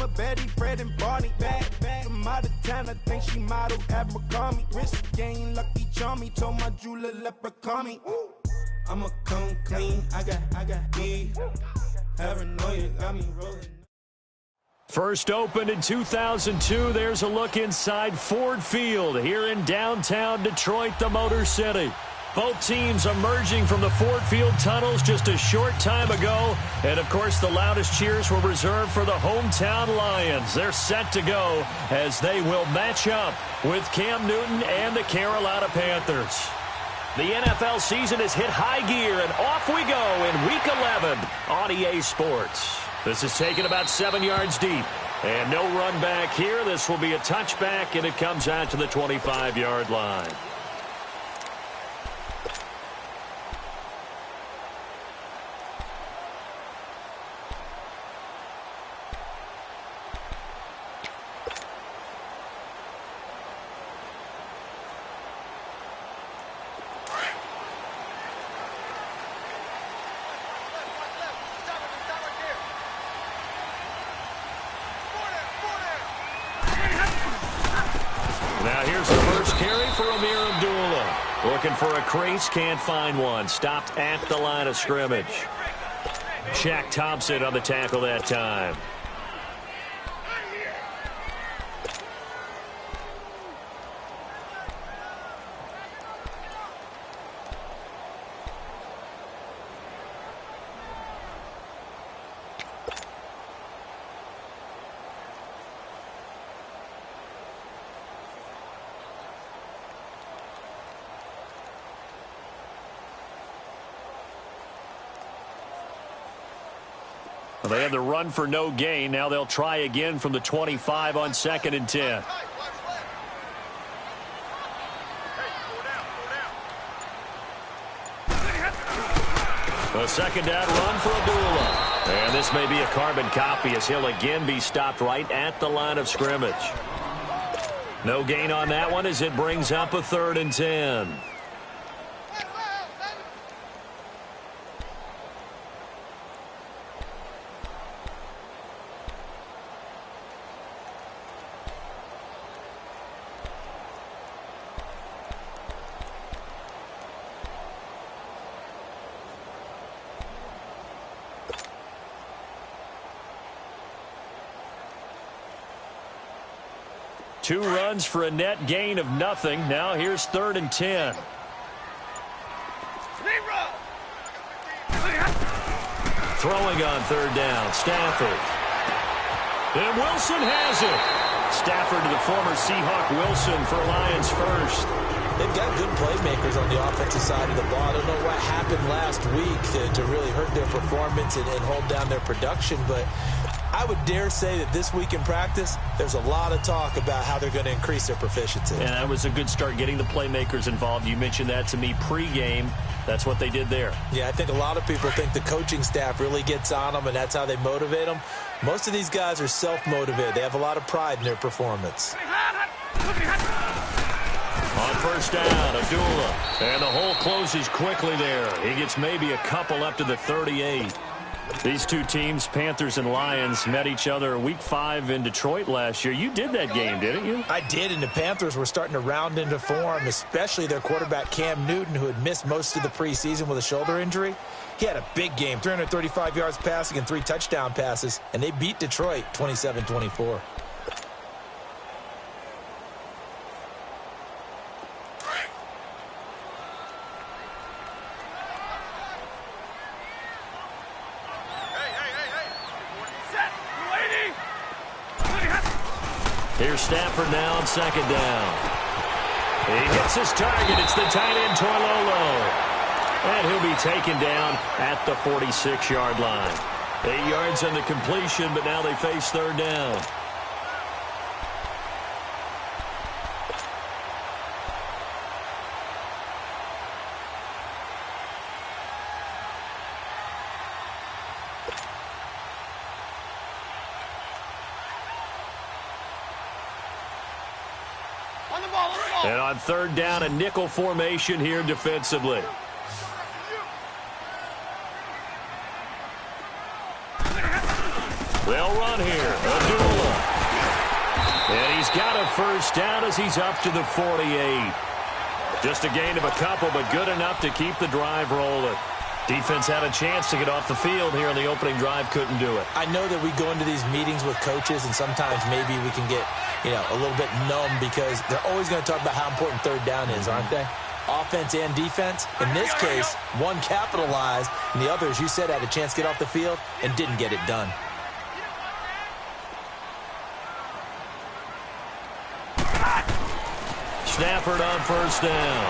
mama, Betty, Fred, and Barney. Bad, from out of town, I think she modeled at McCarmy. Wrist game, lucky charmy, told my jeweler, leprechaun me. I'ma come clean, I got E. Paranoia got me rolling. First opened in 2002, there's a look inside Ford Field here in downtown Detroit, the Motor City. Both teams emerging from the Ford Field tunnels just a short time ago. And, of course, the loudest cheers were reserved for the hometown Lions. They're set to go as they will match up with Cam Newton and the Carolina Panthers. The NFL season has hit high gear, and off we go in Week 11 on EA Sports. This is taken about 7 yards deep. And no run back here. This will be a touchback, and it comes out to the 25-yard line. Looking for a crease, can't find one. Stopped at the line of scrimmage. Shaq Thompson on the tackle that time. Well, they had the run for no gain. Now they'll try again from the 25 on 2nd and 10. A second down run for Abdullah. And this may be a carbon copy as he'll again be stopped right at the line of scrimmage. No gain on that one as it brings up a 3rd and 10. Two runs for a net gain of nothing. Now here's 3rd and 10. Throwing on 3rd down, Stafford. And Wilson has it. Stafford to the former Seahawk Wilson for Lions first. They've got good playmakers on the offensive side of the ball. I don't know what happened last week to really hurt their performance and hold down their production, but I would dare say that this week in practice, there's a lot of talk about how they're going to increase their proficiency. And that was a good start getting the playmakers involved. You mentioned that to me pregame. That's what they did there. Yeah, I think a lot of people think the coaching staff really gets on them, and that's how they motivate them. Most of these guys are self-motivated. They have a lot of pride in their performance. On 1st down, Abdullah. And the hole closes quickly there. He gets maybe a couple up to the 38. These two teams, Panthers and Lions, met each other Week 5 in Detroit last year. You did that game, didn't you? I did, and the Panthers were starting to round into form, especially their quarterback Cam Newton, who had missed most of the preseason with a shoulder injury. He had a big game, 335 yards passing and 3 touchdown passes, and they beat Detroit 27-24. Here's Stafford now on 2nd down. He hits his target. It's the tight end, Torlolo. And he'll be taken down at the 46-yard line. 8 yards on the completion, but now they face 3rd down. And on 3rd down, a nickel formation here defensively. They'll run here. Abdullah. he's got a first down as he's up to the 48. Just a gain of a couple, but good enough to keep the drive rolling. Defense had a chance to get off the field here on the opening drive, couldn't do it. I know that we go into these meetings with coaches, and sometimes maybe we can get, a little bit numb because they're always going to talk about how important third down is, aren't they? Offense and defense. In this case, one capitalized, and the other, as you said, had a chance to get off the field and didn't get it done. Stafford on first down.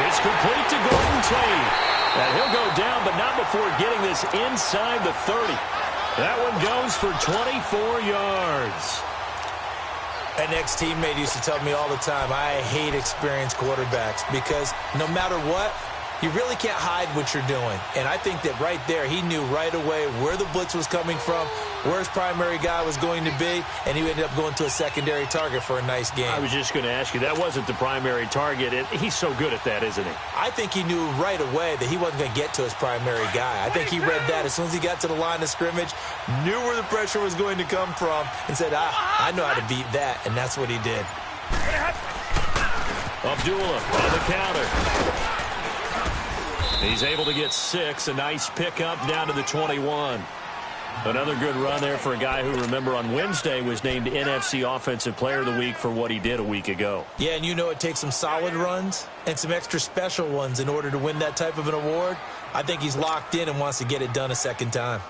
It's complete to Gordon Tate. And he'll go down, but not before getting this inside the 30. That one goes for 24 yards. An ex-teammate used to tell me all the time, I hate experienced quarterbacks because no matter what, you really can't hide what you're doing. And I think that right there, he knew right away where the blitz was coming from, where his primary guy was going to be, and he ended up going to a secondary target for a nice game. I was just going to ask you, that wasn't the primary target. He's so good at that, isn't he? I think he knew right away that he wasn't going to get to his primary guy. I think he read that as soon as he got to the line of scrimmage, knew where the pressure was going to come from, and said, I know how to beat that, and that's what he did. Abdullah on the counter. He's able to get 6. A nice pickup down to the 21. Another good run there for a guy who, remember, on Wednesday was named NFC Offensive Player of the Week for what he did a week ago. Yeah, and it takes some solid runs and some extra special ones in order to win that type of an award. I think he's locked in and wants to get it done a second time.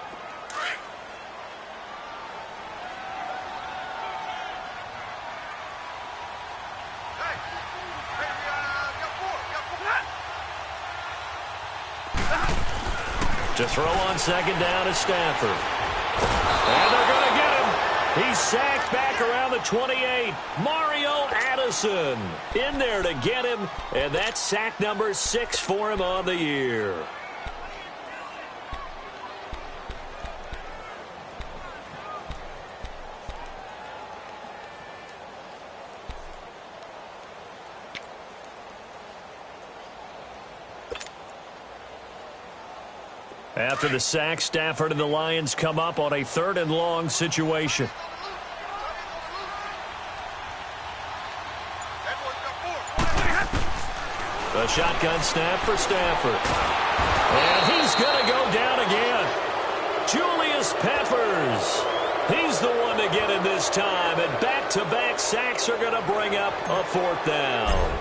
To throw on second down is Stafford. And they're going to get him. He's sacked back around the 28. Mario Addison in there to get him. And that's sack number 6 for him on the year. After the sack, Stafford and the Lions come up on a 3rd and long situation. A shotgun snap for Stafford. And he's going to go down again. Julius Peppers. He's the one to get him this time. And back-to-back sacks are going to bring up a 4th down.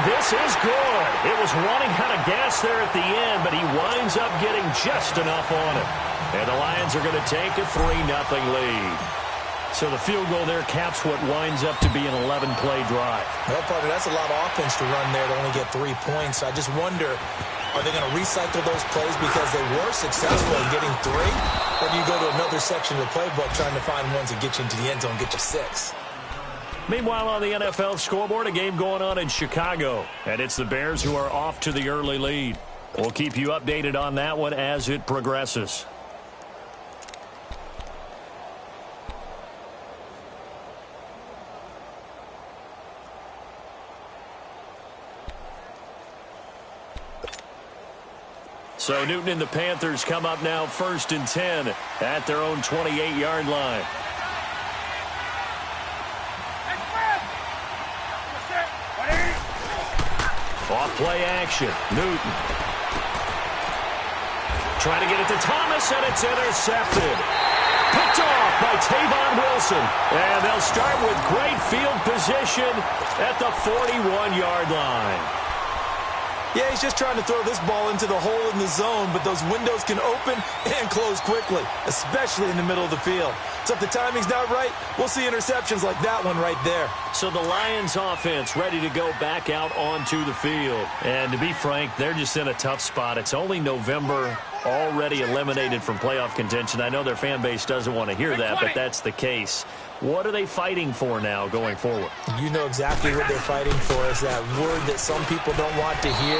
This is good. It was running out of gas there at the end, but he winds up getting just enough on it. And the Lions are going to take a 3-0 lead. So the field goal there caps what winds up to be an 11-play drive. Well, partner, that's a lot of offense to run there to only get 3 points. So I just wonder, are they going to recycle those plays because they were successful in getting 3? Or do you go to another section of the playbook trying to find ones that get you into the end zone and get you 6? Meanwhile, on the NFL scoreboard, a game going on in Chicago. And it's the Bears who are off to the early lead. We'll keep you updated on that one as it progresses. So Newton and the Panthers come up now 1st and 10 at their own 28-yard line. Off play action. Newton. Trying to get it to Thomas, and it's intercepted. Picked off by Tavon Wilson. And they'll start with great field position at the 41-yard line. Yeah, he's just trying to throw this ball into the hole in the zone, but those windows can open and close quickly, especially in the middle of the field. So if the timing's not right, we'll see interceptions like that one right there. So the Lions offense ready to go back out onto the field. And to be frank, they're just in a tough spot. It's only November, already eliminated from playoff contention. I know their fan base doesn't want to hear that, but that's the case. What are they fighting for now going forward? You know exactly what they're fighting for. Is that word that some people don't want to hear,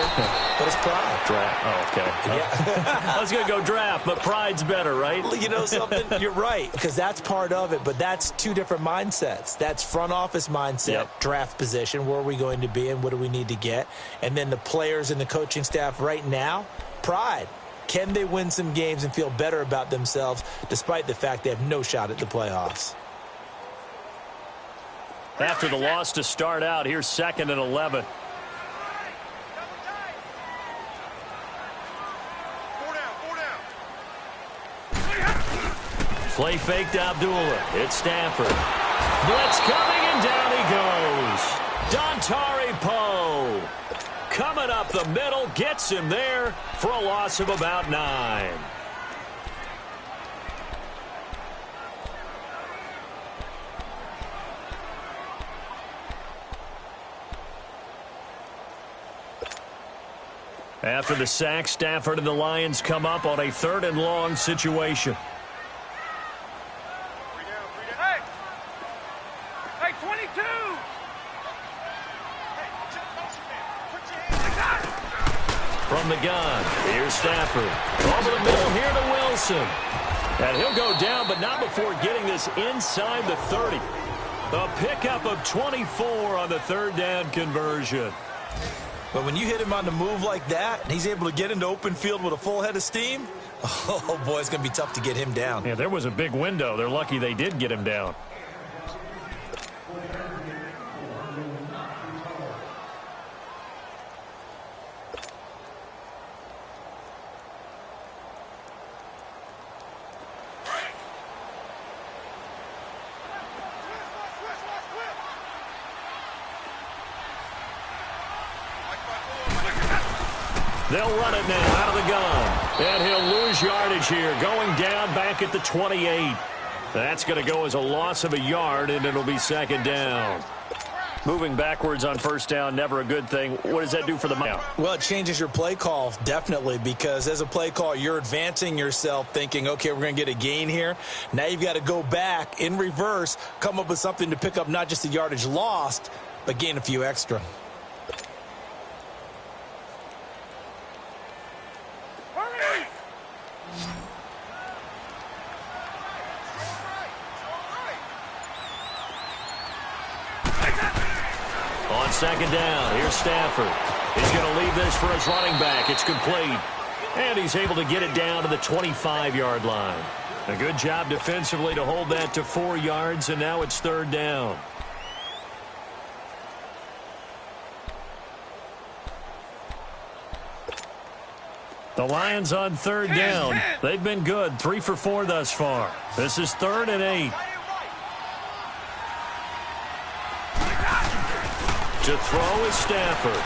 but it's pride. Draft. Oh, okay. Yeah. I was going to go draft, but pride's better, right? You know something? You're right, because that's part of it, but that's 2 different mindsets. That's front office mindset, draft position, where are we going to be and what do we need to get? And then the players and the coaching staff right now, pride. Can they win some games and feel better about themselves despite the fact they have no shot at the playoffs? After the loss to start out, here's 2nd and 11. Play fake to Abdullah. It's Stafford. Blitz coming, and down he goes. Dontari Poe coming up the middle, gets him there for a loss of about 9. After the sack, Stafford and the Lions come up on a 3rd and long situation. Hey, 22! From the gun, here's Stafford. Over the middle here to Wilson. And he'll go down, but not before getting this inside the 30. A pickup of 24 on the 3rd down conversion. But when you hit him on the move like that, and he's able to get into open field with a full head of steam, oh, boy, it's going to be tough to get him down. Yeah, there was a big window. They're lucky they did get him down. They'll run it now out of the gun. And he'll lose yardage here, going down back at the 28. That's going to go as a loss of a yard, and it'll be 2nd down. Moving backwards on 1st down, never a good thing. What does that do for the now? Well, it changes your play call, definitely, because as a play call, you're advancing yourself thinking, okay, we're going to get a gain here. Now you've got to go back in reverse, come up with something to pick up not just the yardage lost, but gain a few extra. On 2nd down, here's Stafford. He's going to leave this for his running back. It's complete. And he's able to get it down to the 25-yard line. A good job defensively to hold that to 4 yards, and now it's 3rd down. The Lions on 3rd down. They've been good, 3 for 4 thus far. This is 3rd and 8. To throw is Stafford.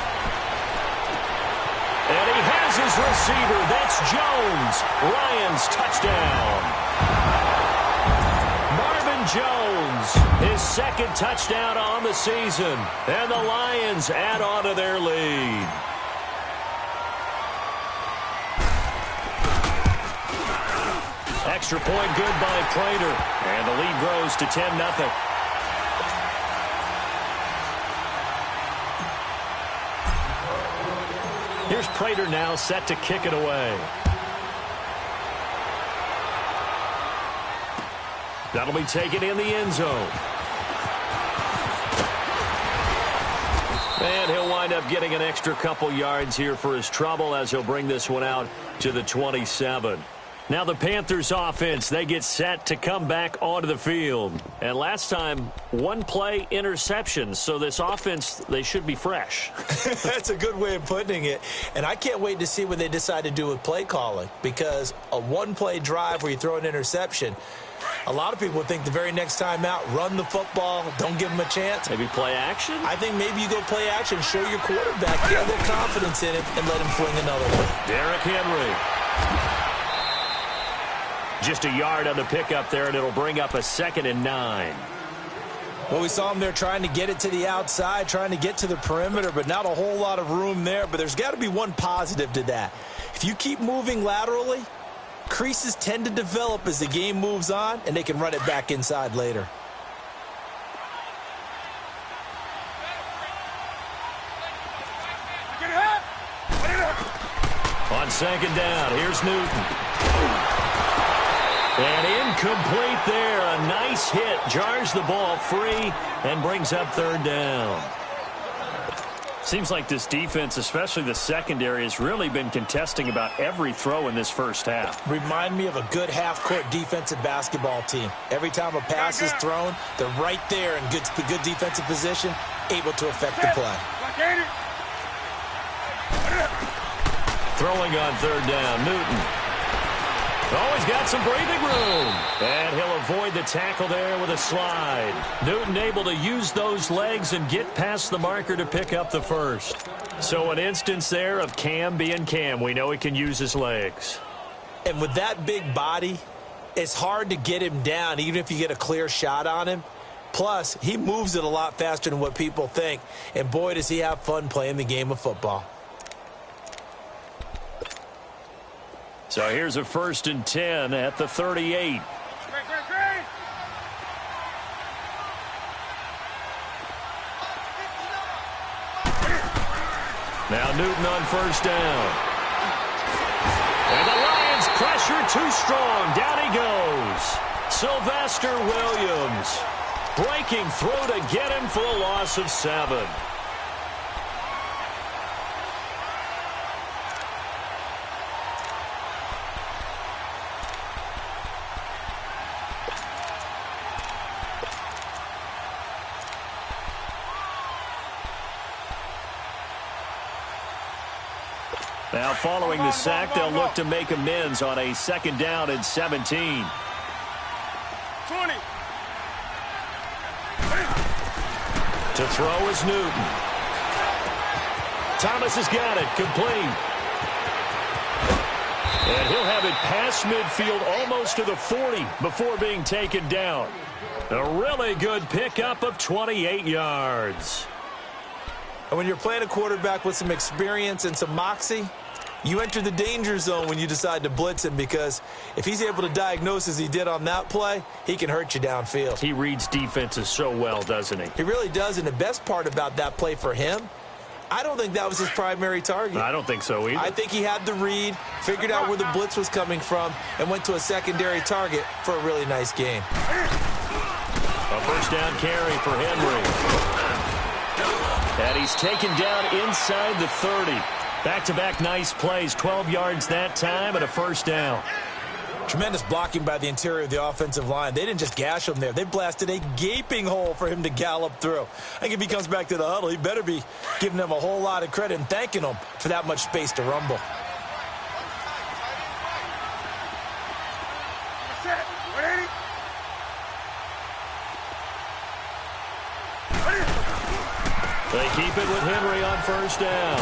And he has his receiver. That's Jones. Lions touchdown. Marvin Jones, his 2nd touchdown on the season. And the Lions add on to their lead. Extra point good by Prater. And the lead grows to 10-0. Here's Prater now set to kick it away. That'll be taken in the end zone. And he'll wind up getting an extra couple yards here for his trouble as he'll bring this one out to the 27. Now the Panthers offense, they get set to come back onto the field. And last time, 1 play interception. So this offense, they should be fresh. That's a good way of putting it. And I can't wait to see what they decide to do with play calling. Because a 1-play drive where you throw an interception, a lot of people think the very next time out, run the football, don't give them a chance. Maybe play action? I think maybe you go play action, show your quarterback, get a little confidence in it, and let him fling another one. Derrick Henry. Just a yard on the pickup there, and it'll bring up a 2nd and 9. Well, we saw him there trying to get it to the outside, trying to get to the perimeter, but not a whole lot of room there. But there's got to be one positive to that. If you keep moving laterally, creases tend to develop as the game moves on, and they can run it back inside later. On 2nd down, here's Newton. And incomplete there. A nice hit. Jars the ball free and brings up 3rd down. Seems like this defense, especially the secondary, has really been contesting about every throw in this first half. Remind me of a good half-court defensive basketball team. Every time a pass is thrown, they're right there in good defensive position, able to affect the play. Throwing on third down, Newton. Oh, he's got some breathing room. And he'll avoid the tackle there with a slide. Newton able to use those legs and get past the marker to pick up the first. So an instance there of Cam being Cam. We know he can use his legs. And with that big body, it's hard to get him down, even if you get a clear shot on him. Plus, he moves it a lot faster than what people think. And boy, does he have fun playing the game of football. So here's a 1st and 10 at the 38. Now Newton on 1st down. And the Lions pressure too strong. Down he goes. Sylvester Williams breaking through to get him for a loss of 7. Now following the sack, they'll look to make amends on a 2nd down and 17. 20. To throw is Newton. Thomas has got it, complete. And he'll have it past midfield almost to the 40 before being taken down. A really good pickup of 28 yards. And when you're playing a quarterback with some experience and some moxie, you enter the danger zone when you decide to blitz him, because if he's able to diagnose as he did on that play, he can hurt you downfield. He reads defenses so well, doesn't he? He really does, and the best part about that play for him, I don't think that was his primary target. I don't think so either. I think he had the read, figured out where the blitz was coming from, and went to a secondary target for a really nice game. A 1st down carry for Henry. And he's taken down inside the 30. Back-to-back nice plays, 12 yards that time and a 1st down. Tremendous blocking by the interior of the offensive line. They didn't just gash him there. They blasted a gaping hole for him to gallop through. I think if he comes back to the huddle, he better be giving them a whole lot of credit and thanking them for that much space to rumble. They keep it with Henry on 1st down.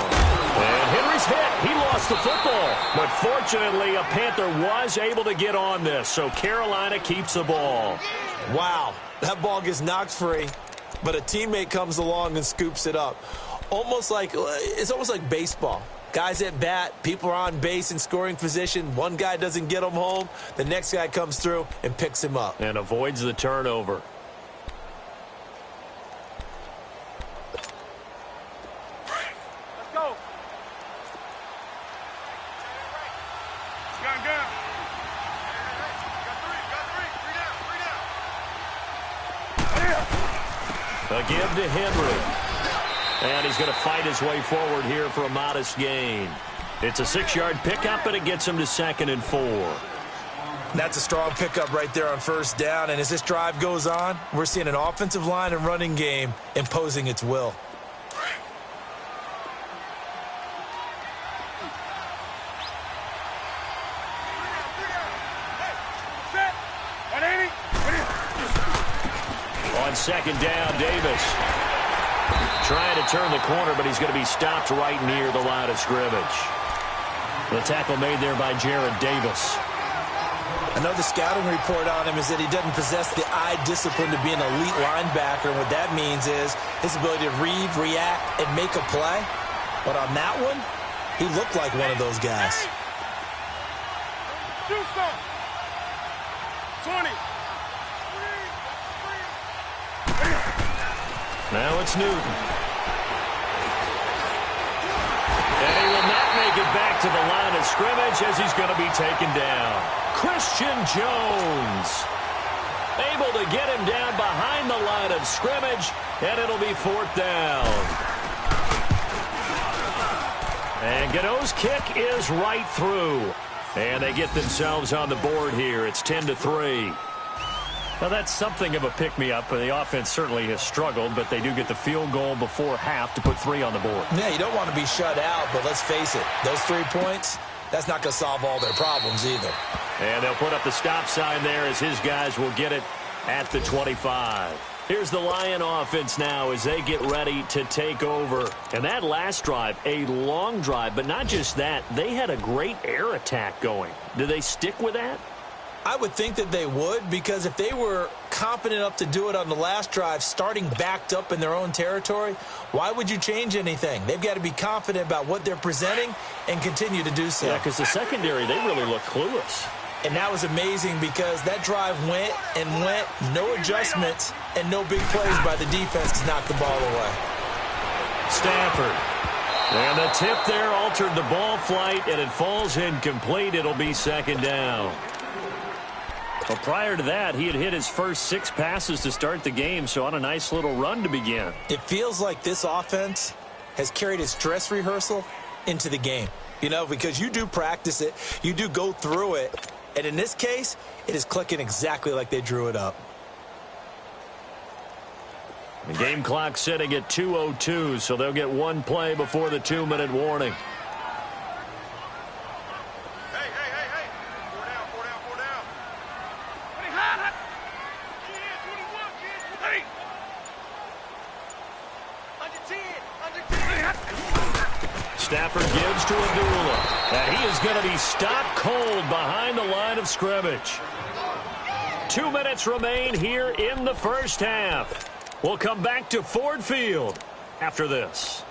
And Henry's hit. He lost the football. But fortunately, a Panther was able to get on this, so Carolina keeps the ball. Wow, that ball gets knocked free, but a teammate comes along and scoops it up. It's almost like baseball. Guys at bat, people are on base in scoring position. One guy doesn't get him home. The next guy comes through and picks him up. And avoids the turnover. A give to Henry. And he's going to fight his way forward here for a modest gain. It's a 6-yard pickup, and it gets him to 2nd and 4. That's a strong pickup right there on 1st down. And as this drive goes on, we're seeing an offensive line and running game imposing its will. On 2nd down, Davis trying to turn the corner, but he's going to be stopped right near the line of scrimmage. The tackle made there by Jared Davis. I know the scouting report on him is that he doesn't possess the eye discipline to be an elite linebacker, and what that means is his ability to read, react, and make a play. But on that one, he looked like one of those guys. 20. Now it's Newton. And he will not make it back to the line of scrimmage as he's going to be taken down. Christian Jones able to get him down behind the line of scrimmage, and it'll be 4th down. And Gano's kick is right through. And they get themselves on the board here. It's 10-3. Now, that's something of a pick-me-up. The offense certainly has struggled, but they do get the field goal before half to put 3 on the board. Yeah, you don't want to be shut out, but let's face it, those 3 points, that's not going to solve all their problems either. And they'll put up the stop sign there as his guys will get it at the 25. Here's the Lion offense now as they get ready to take over. And that last drive, a long drive, but not just that. They had a great air attack going. Do they stick with that? I would think that they would, because if they were confident enough to do it on the last drive, starting backed up in their own territory, why would you change anything? They've got to be confident about what they're presenting and continue to do so. Yeah, because the secondary, they really look clueless. And that was amazing because that drive went and went, no adjustments, and no big plays by the defense to knock the ball away. Stafford. And the tip there altered the ball flight, and it falls incomplete. It'll be second down. Well, prior to that, he had hit his first 6 passes to start the game, so on a nice little run to begin. It feels like this offense has carried its dress rehearsal into the game. You know, because you do practice it, you do go through it, and in this case, it is clicking exactly like they drew it up. The game clock sitting at 2:02, so they'll get 1 play before the 2-minute warning. Stafford gives to Abdullah. And he is going to be stopped cold behind the line of scrimmage. 2 minutes remain here in the first half. We'll come back to Ford Field after this.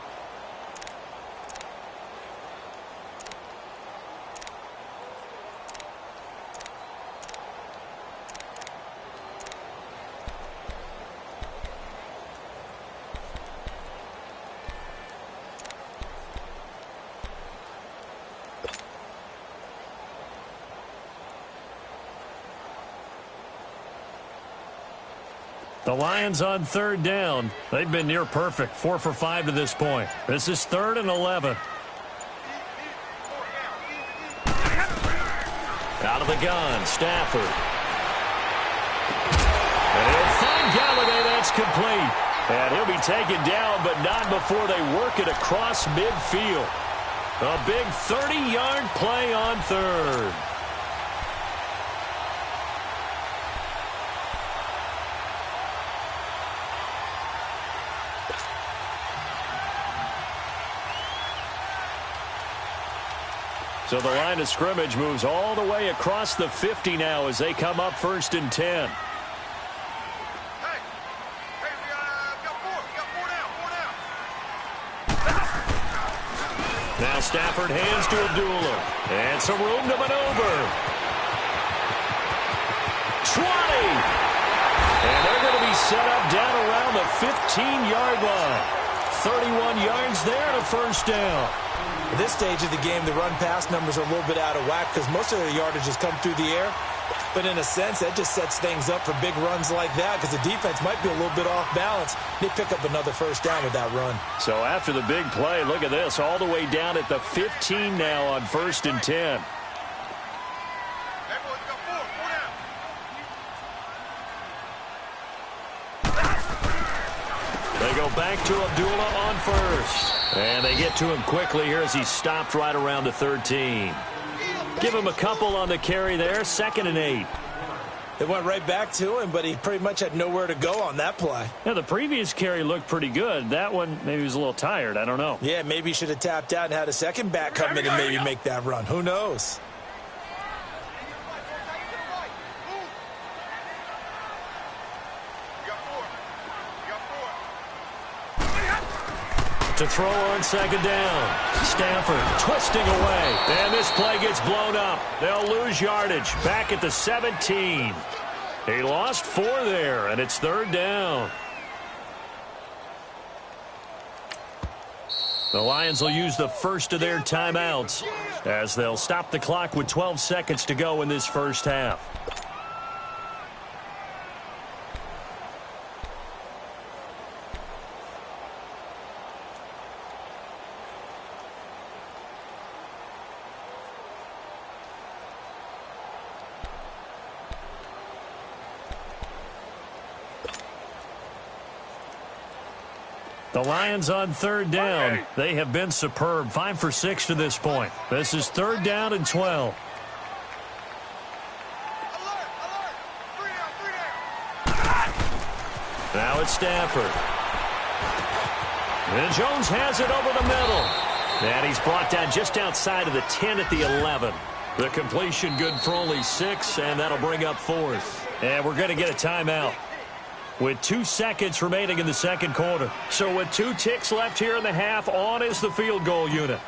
The Lions on 3rd down. They've been near perfect, 4 for 5 to this point. This is 3rd and 11. Out of the gun, Stafford. And he'll find Galladay. That's complete. And he'll be taken down, but not before they work it across midfield. A big 30-yard play on 3rd. So the line of scrimmage moves all the way across the 50 now as they come up 1st and 10. Now Stafford hands to Abdullah. And some room to maneuver. 20. And they're going to be set up down around the 15-yard line. 31 yards there and a first down. At this stage of the game, the run-pass numbers are a little bit out of whack because most of the yardage has come through the air. But in a sense, that just sets things up for big runs like that because the defense might be a little bit off balance. They pick up another first down with that run. So after the big play, look at this, all the way down at the 15 now on 1st and 10. They go back to Abdullah on 1st. And they get to him quickly here as he's stopped right around the 13. Give him a couple on the carry there, 2nd and 8. They went right back to him, but he pretty much had nowhere to go on that play. Yeah, the previous carry looked pretty good. That one, maybe he was a little tired. I don't know. Yeah, maybe he should have tapped out and had a second back come in and maybe make that run. Who knows? To throw on 2nd down. Stafford twisting away. And this play gets blown up. They'll lose yardage. Back at the 17. He lost 4 there, and it's 3rd down. The Lions will use the first of their timeouts as they'll stop the clock with 12 seconds to go in this first half. The Lions on third down. They have been superb. 5 for 6 to this point. This is third down and 12. Now it's Stafford. And Jones has it over the middle. And he's brought down just outside of the 10 at the 11. The completion good for only 6, and that'll bring up 4th. And we're going to get a timeout with 2 seconds remaining in the second quarter. So with 2 ticks left here in the half, on is the field goal unit.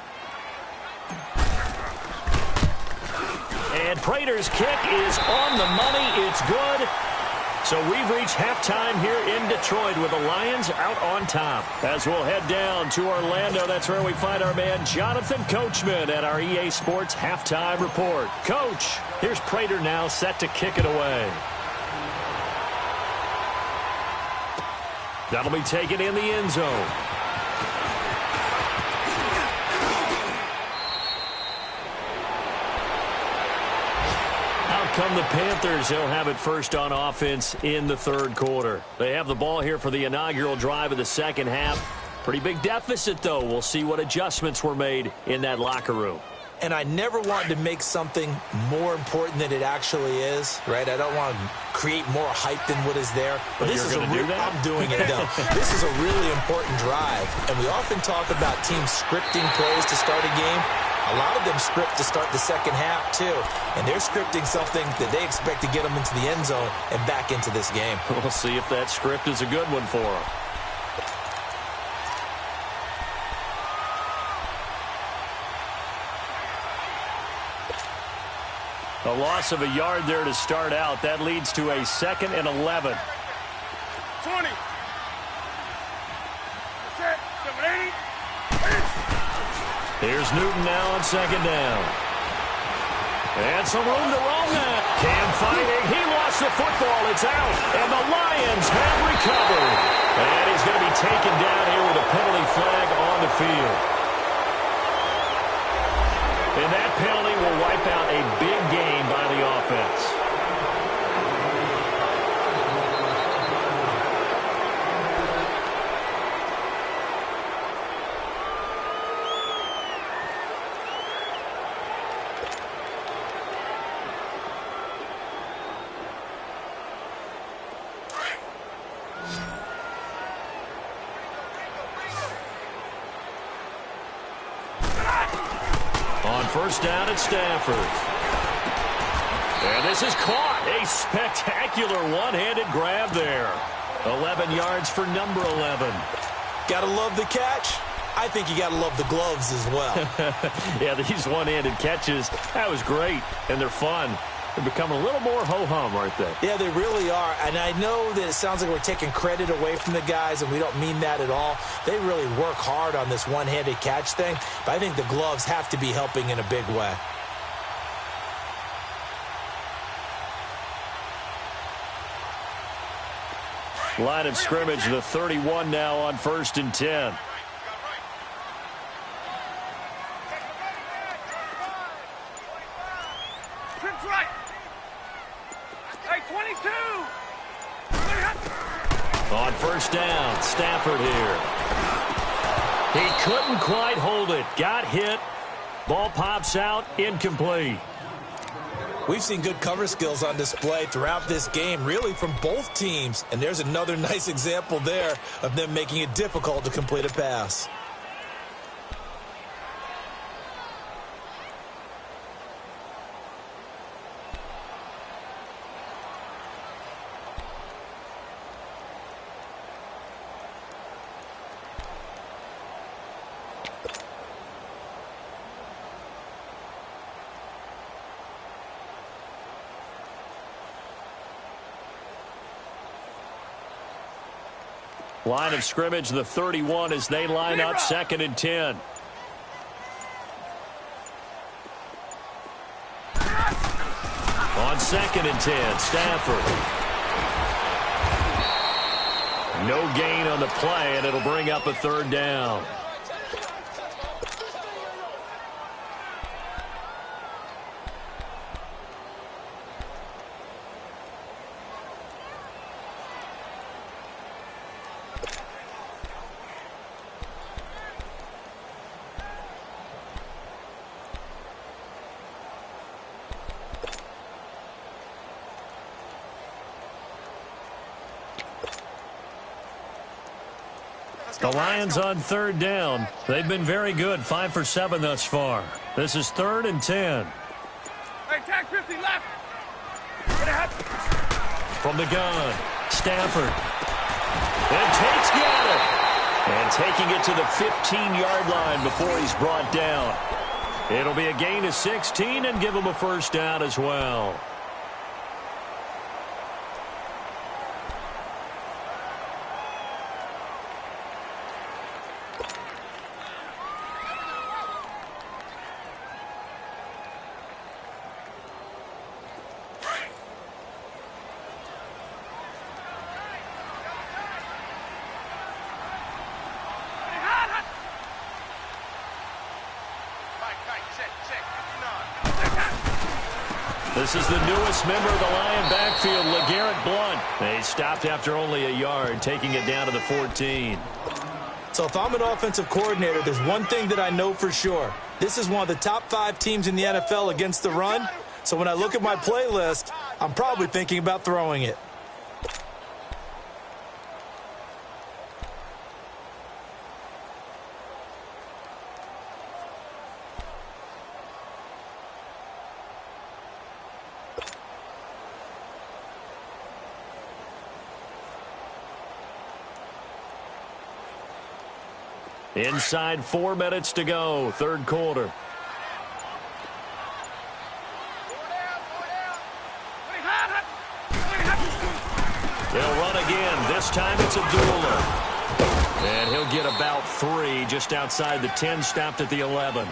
And Prater's kick is on the money. It's good. So we've reached halftime here in Detroit with the Lions out on top. As we'll head down to Orlando, that's where we find our man Jonathan Coachman at our EA Sports Halftime Report. Coach, here's Prater now set to kick it away. That'll be taken in the end zone. Out come the Panthers. They'll have it first on offense in the third quarter. They have the ball here for the inaugural drive of the second half. Pretty big deficit, though. We'll see what adjustments were made in that locker room. And I never wanted to make something more important than it actually is, right? I don't want to create more hype than what is there. But this is I'm doing it, though. This is a really important drive. And we often talk about teams scripting plays to start a game. A lot of them script to start the second half, too. And they're scripting something that they expect to get them into the end zone and back into this game. We'll see if that script is a good one for them. A loss of a yard there to start out. That leads to a 2nd and 11. 20. Here's Newton now on second down. And some room to roam that. Cam fighting. He lost the football. It's out. And the Lions have recovered. And he's going to be taken down here with a penalty flag on the field. And that penalty will wipe out a big gain by the offense. First down at Stafford. And this is caught. A spectacular one-handed grab there. 11 yards for number 11. Gotta love the catch. I think you gotta love the gloves as well. Yeah, these one-handed catches, that was great. And they're fun. They're becoming a little more ho-hum, aren't they? Yeah, they really are. And I know that it sounds like we're taking credit away from the guys, and we don't mean that at all. They really work hard on this one-handed catch thing, but I think the gloves have to be helping in a big way. Line of scrimmage, the 31 now on 1st and 10. On first down, Stafford here. He couldn't quite hold it. Got hit. Ball pops out, incomplete. We've seen good cover skills on display throughout this game, really from both teams. And there's another nice example there of them making it difficult to complete a pass. Line of scrimmage, the 31 as they line up 2nd and 10. On 2nd and 10, Stafford. No gain on the play, and it'll bring up a 3rd down. The Lions on third down. They've been very good, 5 for 7 thus far. This is 3rd and 10. Hey, tag 50 left. From the gun, Stafford. And Tate's got it. And taking it to the 15-yard line before he's brought down. It'll be a gain of 16 and give him a first down as well. This is the newest member of the Lion backfield, LeGarrette Blount. They stopped after only a yard, taking it down to the 14. So if I'm an offensive coordinator, there's one thing that I know for sure. This is one of the top 5 teams in the NFL against the run. So when I look at my playlist, I'm probably thinking about throwing it. Inside 4 minutes to go, third quarter. They'll run again. This time it's Abdullah. And he'll get about 3 just outside the 10, stopped at the 11.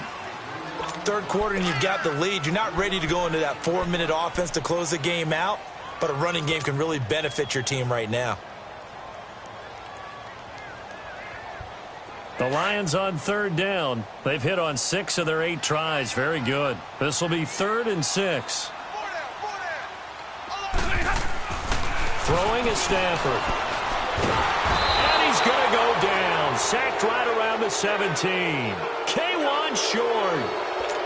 Third quarter and you've got the lead. You're not ready to go into that 4-minute offense to close the game out, but a running game can really benefit your team right now. The Lions on third down. They've hit on 6 of their 8 tries. Very good. This will be 3rd and 6. Throwing is Stafford. And he's going to go down. Sacked right around the 17. K1 short.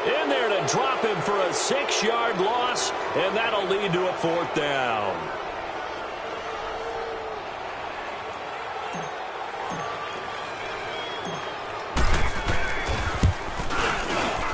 In there to drop him for a 6-yard loss, and that'll lead to a 4th down.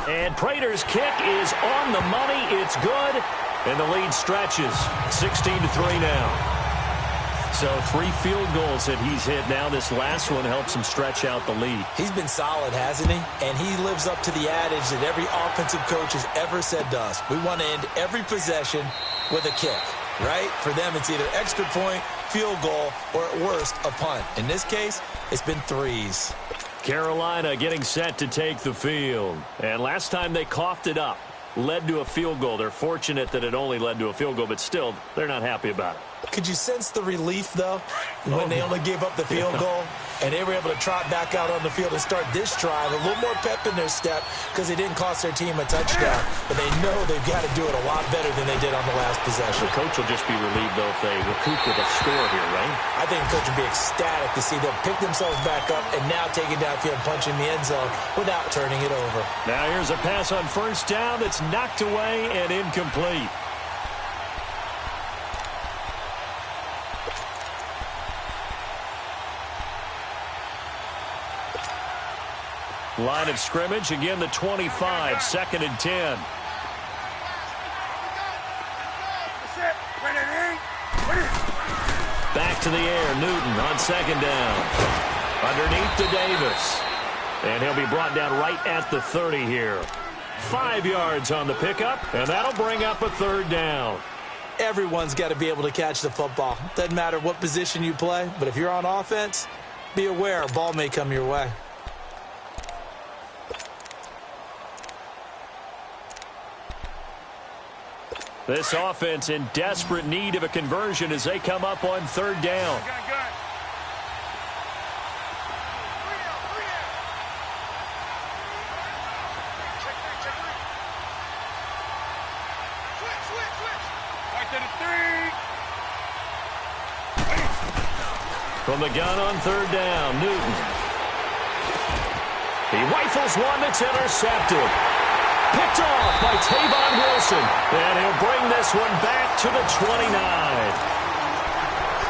And Prater's kick is on the money. It's good. And the lead stretches. 16-3 now. So 3 field goals that he's hit now. This last one helps him stretch out the lead. He's been solid, hasn't he? And he lives up to the adage that every offensive coach has ever said to us. We want to end every possession with a kick, right? For them, it's either extra point, field goal, or at worst, a punt. In this case, it's been 3s. Carolina getting set to take the field. And last time they coughed it up, led to a field goal. They're fortunate that it only led to a field goal, but still, they're not happy about it. Could you sense the relief, though, when they only gave up the field goal and they were able to trot back out on the field and start this drive? A little more pep in their step because they didn't cost their team a touchdown, but they know they've got to do it a lot better than they did on the last possession. The coach will just be relieved, though, if they recoup with a score here, right? I think the coach will be ecstatic to see them pick themselves back up and now take it downfield and punch in the end zone without turning it over. Now here's a pass on first down that's knocked away and incomplete. Line of scrimmage, again the 25, 2nd and 10. Back to the air, Newton on 2nd down. Underneath to Davis. And he'll be brought down right at the 30 here. 5 yards on the pickup, and that'll bring up a 3rd down. Everyone's got to be able to catch the football. Doesn't matter what position you play, but if you're on offense, be aware a ball may come your way. This offense in desperate need of a conversion as they come up on 3rd down. From the gun on 3rd down, Newton. He rifles one that's intercepted. Picked off by Tavon Wilson. And he'll bring this one back to the 29.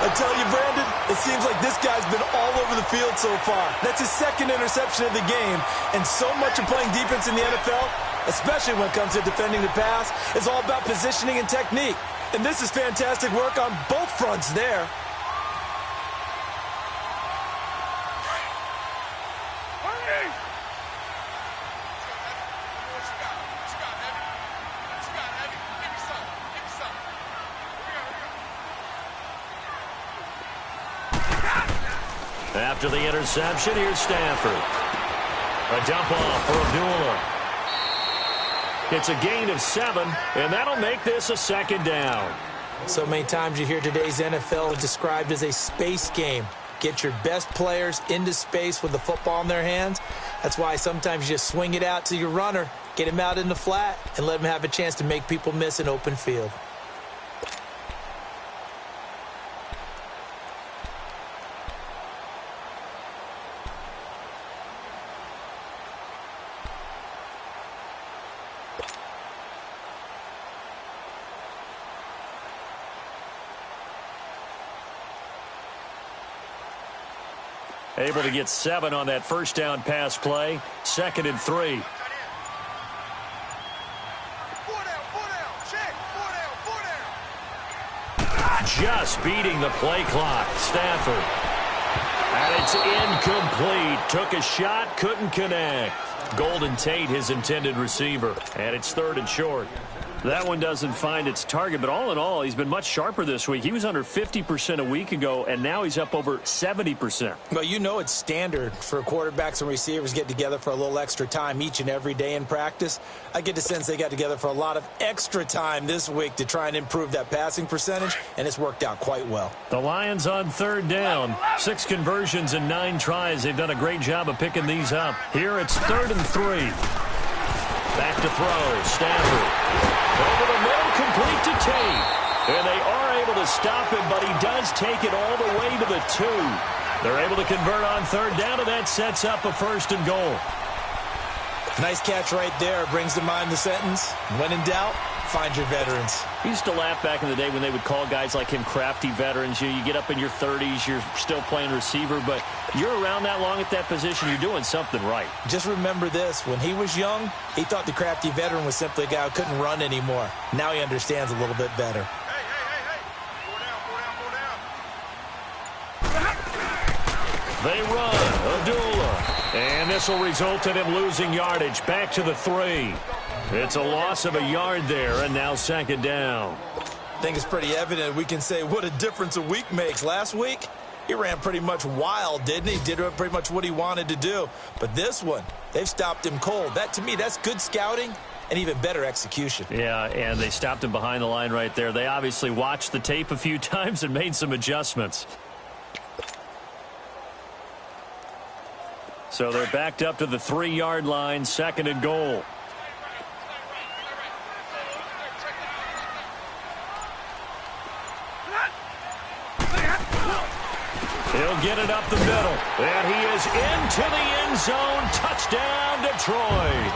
I tell you, Brandon, it seems like this guy's been all over the field so far. That's his second interception of the game, and so much of playing defense in the NFL, especially when it comes to defending the pass, is all about positioning and technique. And this is fantastic work on both fronts there. After the interception, here's Stafford. A dump off for Abdullah. It's a gain of 7, and that'll make this a second down. So many times you hear today's NFL described as a space game. Get your best players into space with the football in their hands. That's why sometimes you just swing it out to your runner, get him out in the flat, and let him have a chance to make people miss an open field. Able to get 7 on that first down pass play. 2nd and 3. Just beating the play clock. Stafford. And it's incomplete. Took a shot, couldn't connect. Golden Tate, his intended receiver. And it's 3rd and short. That one doesn't find its target, but all in all, he's been much sharper this week. He was under 50% a week ago, and now he's up over 70%. Well, you know it's standard for quarterbacks and receivers get together for a little extra time each and every day in practice. I get the sense they got together for a lot of extra time this week to try and improve that passing percentage, and it's worked out quite well. The Lions on 3rd down. 6 conversions and 9 tries. They've done a great job of picking these up. Here it's 3rd and 3. Back to throw. Stafford. Over the middle, complete to Tate. And they are able to stop him, but he does take it all the way to the 2. They're able to convert on 3rd down, and that sets up a 1st and goal. Nice catch right there. Brings to mind the sentence, when in doubt, find your veterans. I used to laugh back in the day when they would call guys like him crafty veterans. You get up in your 30s, you're still playing receiver, but you're around that long at that position, you're doing something right. Just remember this. When he was young, he thought the crafty veteran was simply a guy who couldn't run anymore. Now he understands a little bit better. They run. Abdullah. And this will result in him losing yardage. Back to the 3. It's a loss of a yard there, and now 2nd down. I think it's pretty evident we can say what a difference a week makes. Last week, he ran pretty much wild, didn't he? Did pretty much what he wanted to do. But this one, they've stopped him cold. That, to me, that's good scouting and even better execution. Yeah, and they stopped him behind the line right there. They obviously watched the tape a few times and made some adjustments. So they're backed up to the 3-yard line, 2nd and goal. He'll get it up the middle. And he is into the end zone. Touchdown, Detroit.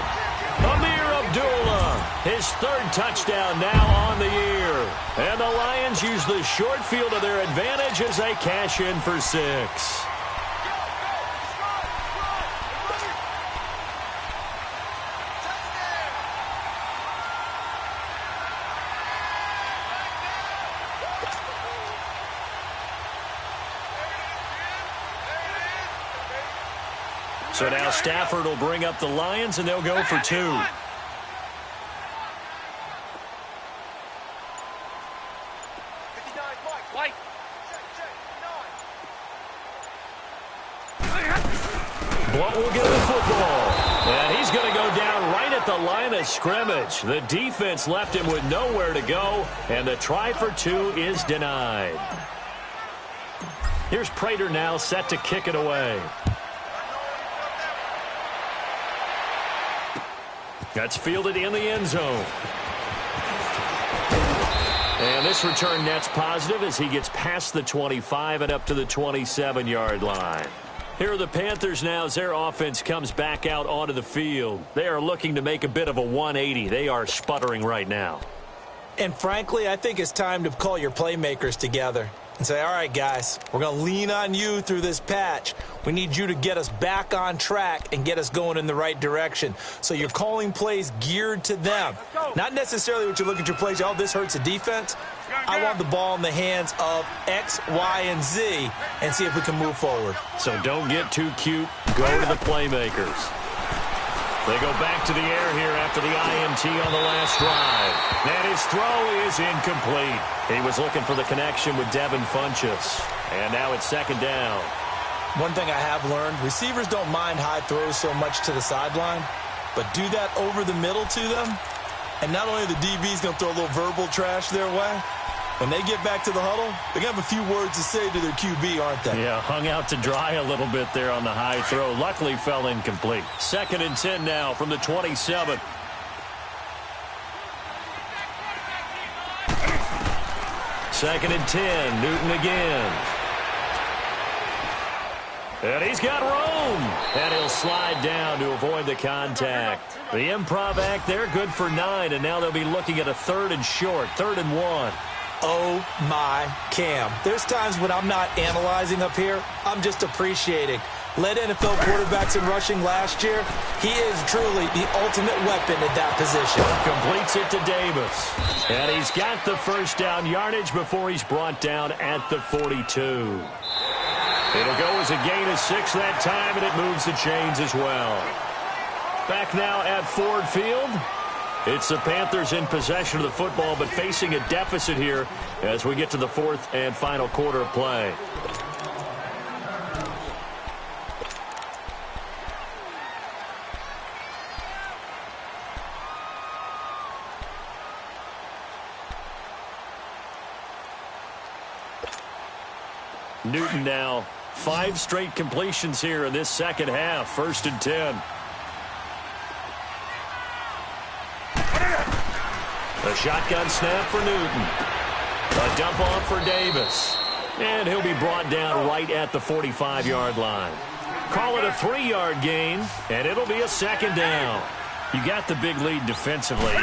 Amir Abdullah, his 3rd touchdown now on the year. And the Lions use the short field to their advantage as they cash in for 6. So now Stafford will bring up the Lions, and they'll go for 2. Blunt will get the football. And he's going to go down right at the line of scrimmage. The defense left him with nowhere to go, and the try for 2 is denied. Here's Prater now set to kick it away. That's fielded in the end zone. And this return net's positive as he gets past the 25 and up to the 27-yard line. Here are the Panthers now as their offense comes back out onto the field. They are looking to make a bit of a 180. They are sputtering right now. And frankly, I think it's time to call your playmakers together. and say, all right, guys, we're going to lean on you through this patch. We need you to get us back on track and get us going in the right direction. So you're calling plays geared to them. Not necessarily what you look at your plays, oh, this hurts the defense. I want the ball in the hands of X, Y, and Z and see if we can move forward. So don't get too cute. Go to the playmakers. They go back to the air here after the INT on the last drive. And his throw is incomplete. He was looking for the connection with Devin Funchess. And now it's second down. One thing I have learned, receivers don't mind high throws so much to the sideline, but do that over the middle to them, and not only the DB's going to throw a little verbal trash their way, when they get back to the huddle, they're going to have a few words to say to their QB, aren't they? Yeah, hung out to dry a little bit there on the high throw. Luckily fell incomplete. 2nd and 10 now from the 27. Second and 10, Newton again. And he's got room. And he'll slide down to avoid the contact. The improv act there, good for 9, and now they'll be looking at a 3rd and short, 3rd and 1. Oh, my Cam. There's times when I'm not analyzing up here. I'm just appreciating. Led NFL quarterbacks in rushing last year. He is truly the ultimate weapon at that position. Completes it to Davis. And he's got the first down yardage before he's brought down at the 42. It'll go as a gain of 6 that time, and it moves the chains as well. Back now at Ford Field. It's the Panthers in possession of the football, but facing a deficit here as we get to the 4th and final quarter of play. Newton now 5 straight completions here in this second half. 1st and 10. A shotgun snap for Newton. A dump off for Davis. And he'll be brought down right at the 45-yard line. Call it a 3-yard gain, and it'll be a 2nd down. You got the big lead defensively.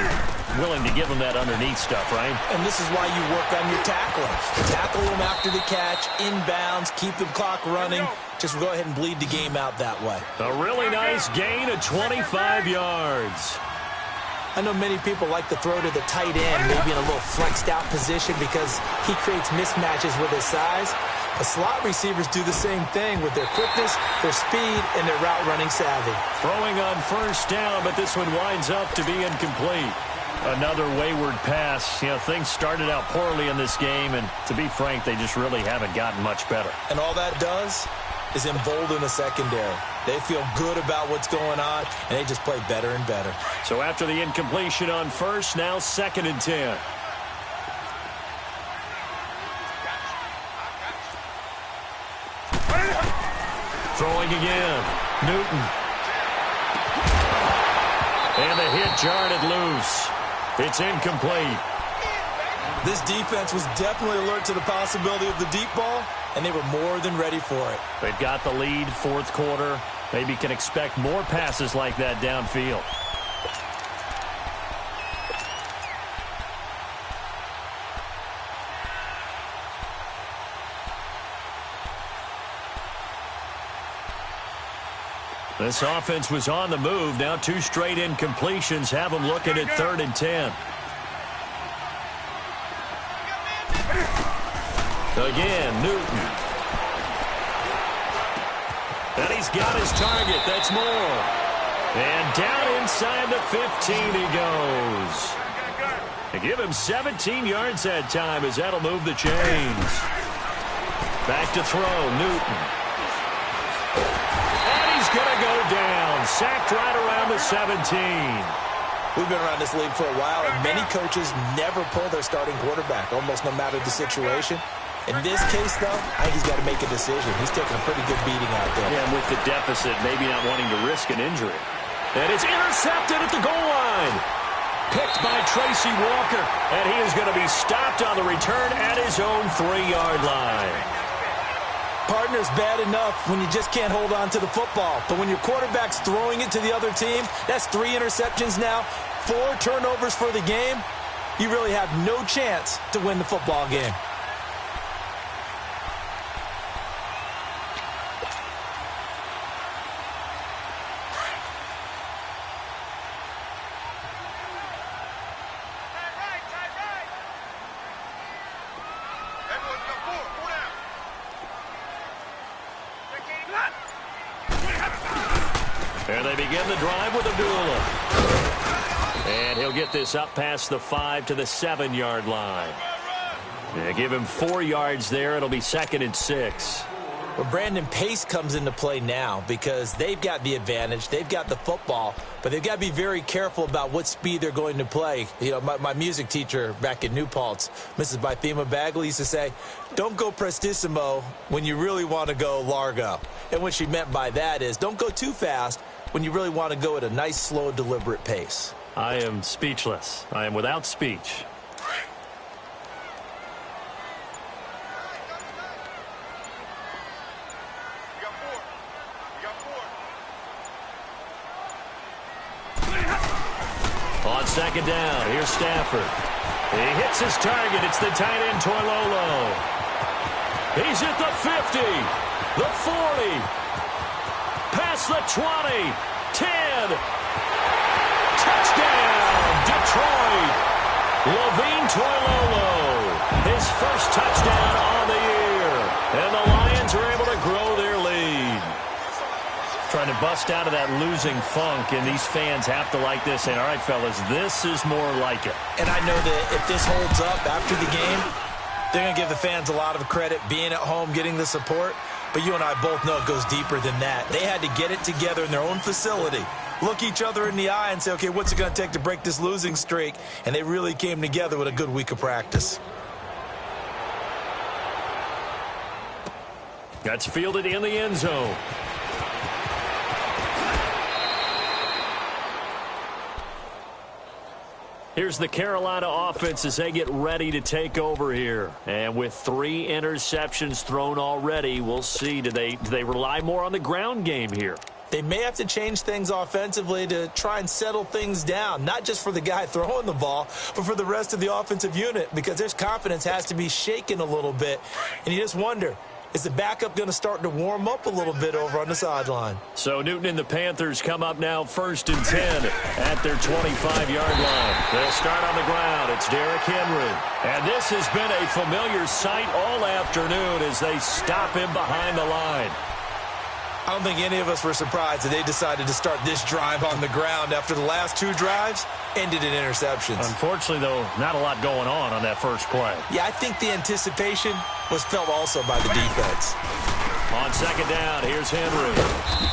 Willing to give them that underneath stuff, right? And this is why you work on your tackling. Tackle them after the catch, inbounds, keep the clock running. Just go ahead and bleed the game out that way. A really nice gain of 25 yards. I know many people like to throw to the tight end, maybe in a little flexed out position because he creates mismatches with his size. The slot receivers do the same thing with their quickness, their speed, and their route running savvy. Throwing on 1st down, but this one winds up to be incomplete. Another wayward pass. You know, things started out poorly in this game, and to be frank, they just really haven't gotten much better. And all that does is embolden the secondary. They feel good about what's going on, and they just play better and better. So after the incompletion on 1st, now 2nd and 10. Throwing again. Newton. And the hit jarred it loose. It's incomplete. This defense was definitely alert to the possibility of the deep ball, and they were more than ready for it. They've got the lead, 4th quarter. Maybe can expect more passes like that downfield. This offense was on the move. Now 2 straight incompletions have them looking at 3rd and 10. Again, Newton. And he's got his target. That's more. And down inside the 15 he goes. They give him 17 yards that time as that'll move the chains. Back to throw, Newton. And he's going to go down. Sacked right around the 17. We've been around this league for a while, and many coaches never pull their starting quarterback, almost no matter the situation. In this case, though, I think he's got to make a decision. He's taking a pretty good beating out there. Yeah, and with the deficit, maybe not wanting to risk an injury. And it's intercepted at the goal line. Picked by Tracy Walker. And he is going to be stopped on the return at his own 3-yard line. Partner's bad enough when you just can't hold on to the football. But when your quarterback's throwing it to the other team, that's 3 interceptions now, 4 turnovers for the game. You really have no chance to win the football game. And they begin the drive with Abdullah. And he'll get this up past the 5 to the 7-yard line. Yeah, give him 4 yards there. It'll be 2nd and 6. Well, Brandon, pace comes into play now because they've got the advantage. They've got the football, but they've got to be very careful about what speed they're going to play. You know, my music teacher back in New Paltz, Mrs. Bythema Bagley, used to say, don't go prestissimo when you really want to go largo. And what she meant by that is don't go too fast when you really want to go at a nice, slow, deliberate pace. I am speechless. I am without speech. On 2nd down, here's Stafford. He hits his target. It's the tight end, Toilolo. He's at the 50, the 40, past the 20, 10. Touchdown, Detroit. Levine Toilolo, his first touchdown on the year. And the Lions are able to grow their lead. Trying to bust out of that losing funk, and these fans have to like this. And all right, fellas, this is more like it. And I know that if this holds up after the game, they're going to give the fans a lot of credit, being at home, getting the support. But you and I both know it goes deeper than that. They had to get it together in their own facility, look each other in the eye and say, okay, what's it going to take to break this losing streak? And they really came together with a good week of practice. That's fielded in the end zone. Here's the Carolina offense as they get ready to take over here. And with 3 interceptions thrown already, we'll see. Do they rely more on the ground game here? They may have to change things offensively to try and settle things down, not just for the guy throwing the ball, but for the rest of the offensive unit, because their confidence has to be shaken a little bit. And you just wonder, is the backup going to start to warm up a little bit over on the sideline? So Newton and the Panthers come up now 1st and 10 at their 25-yard line. They'll start on the ground. It's Derrick Henry. And this has been a familiar sight all afternoon as they stop him behind the line. I don't think any of us were surprised that they decided to start this drive on the ground after the last 2 drives ended in interceptions. Unfortunately, though, not a lot going on that first play. Yeah, I think the anticipation was felt also by the defense. On 2nd down, here's Henry.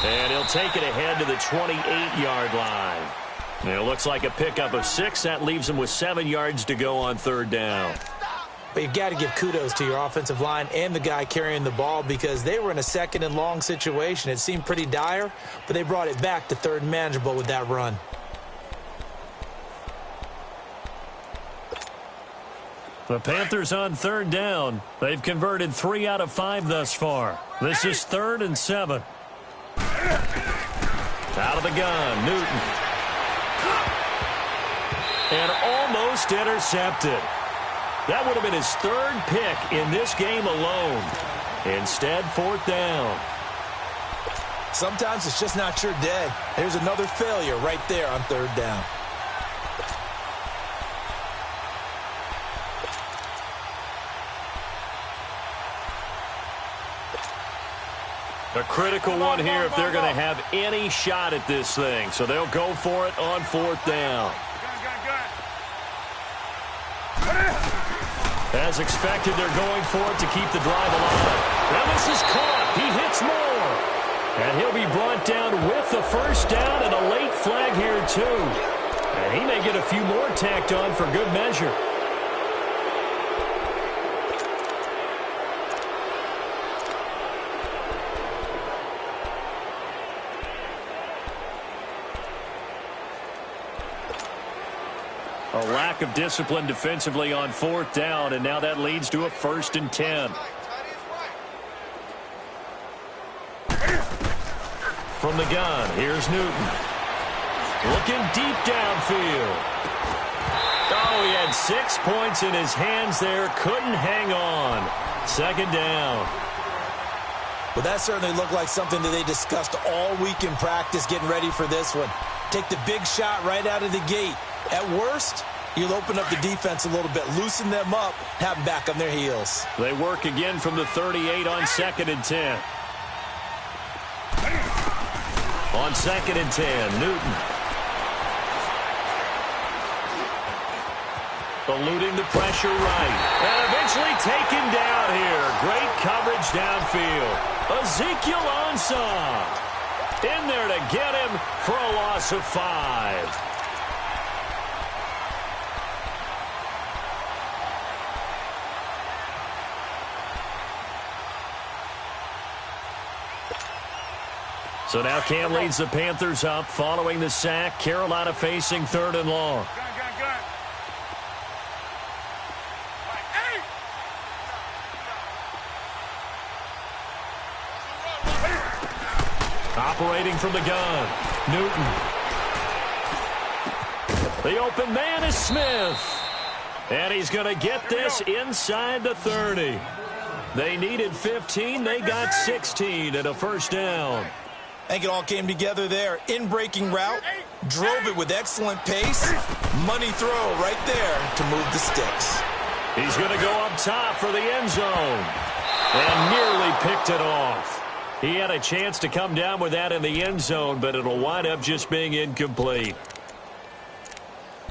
And he'll take it ahead to the 28-yard line. And it looks like a pickup of 6. That leaves him with 7 yards to go on 3rd down. But you've got to give kudos to your offensive line and the guy carrying the ball because they were in a 2nd and long situation. It seemed pretty dire, but they brought it back to 3rd and manageable with that run. The Panthers on 3rd down. They've converted 3 out of 5 thus far. This is 3rd and 7. Out of the gun, Newton. And almost intercepted. That would have been his 3rd pick in this game alone. Instead, 4th down. Sometimes it's just not your day. There's another failure right there on 3rd down. A critical one here if they're going to have any shot at this thing. So they'll go for it on 4th down. As expected, they're going for it to keep the drive alive. And this is caught. He hits more. And he'll be brought down with the 1st down and a late flag here, too. And he may get a few more tacked on for good measure. A lack of discipline defensively on 4th down, and now that leads to a 1st and 10. From the gun, here's Newton. Looking deep downfield. Oh, he had 6 points in his hands there. Couldn't hang on. 2nd down. Well, that certainly looked like something that they discussed all week in practice getting ready for this one. Take the big shot right out of the gate. At worst, you'll open up the defense a little bit, loosen them up, have them back on their heels. They work again from the 38 on 2nd and 10. On 2nd and 10, Newton. Eluding the pressure right. And eventually taken down here. Great coverage downfield. Ezekiel Ansah in there to get him for a loss of 5. So now Cam leads the Panthers up following the sack. Carolina facing 3rd and long. Operating from the gun, Newton. The open man is Smith. And he's going to get this inside the 30. They needed 15. They got 16 and a first down. I think it all came together there. In-breaking route, drove it with excellent pace. Money throw right there to move the sticks. He's going to go up top for the end zone. And nearly picked it off. He had a chance to come down with that in the end zone, but it'll wind up just being incomplete.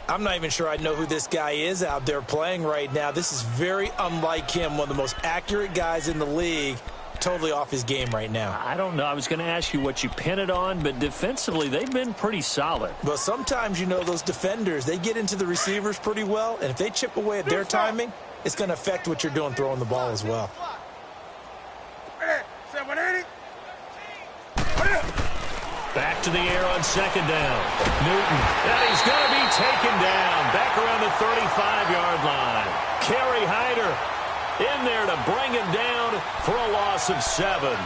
I'm not even sure I know who this guy is out there playing right now. This is very unlike him, one of the most accurate guys in the league. Totally off his game right now. I don't know. I was going to ask you what you pin it on, but defensively, they've been pretty solid. But sometimes, you know, those defenders, they get into the receivers pretty well, and if they chip away at their timing, it's going to affect what you're doing throwing the ball as well. Back to the air on 2nd down. Newton. And he's going to be taken down. Back around the 35-yard line. Kerry Hyder in there to bring him down for a loss of 7.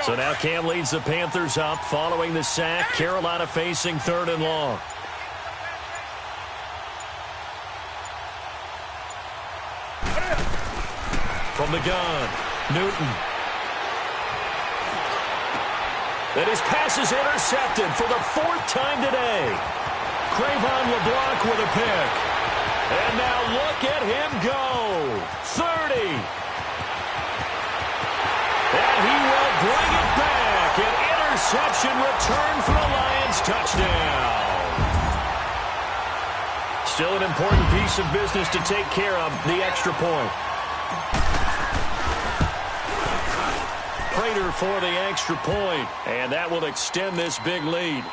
So now Cam leads the Panthers up following the sack. Carolina facing 3rd and long. From the gun, Newton. And his pass is intercepted for the 4th time today. Crayvon LeBlanc with a pick. And now look at him go. 30. And he will bring it back. An interception return for a Lions touchdown. Still an important piece of business to take care of, the extra point. Prater for the extra point, and that will extend this big lead.